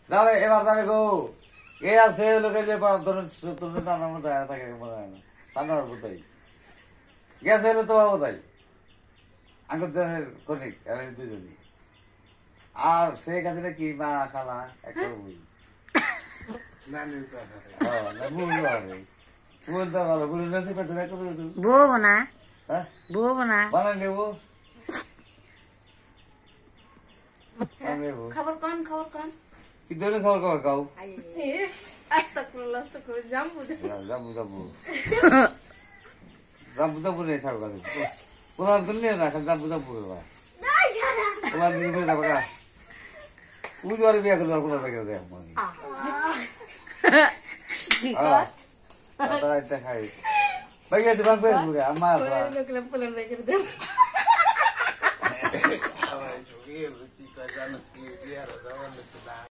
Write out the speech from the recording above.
যাবে এবার যাবে গো এ আছে লোকে যে টানার মধ্যে থাকে মনে হয় না টানার বোধই গেছে হলো তো বোধই আঙ্গুর কনিক আর দুজনই আর সে কাছে কি মা খালা একটা বুঝি বলতে ভালো বুঝি না বউ না বউ না বানান নেবো খবর কোন কি ধরনের খবর খবর খাও আস্তাগফিরুল্লাহ জাম্বু যাবো যাবো যাবো যাবো রে থাকো কাছে ওনার দিলে না খালি যাবো যাবো ওনার দিলে বলে যাবো কা পুজো আর বিয়ে করলো আর কোনো বেগে দেয় মনে এটা খাই ভাইয়া দোকান ফেসবুকে আমার পুলেন বেগের দেব কি কয় জানো কি দিয়া রাজা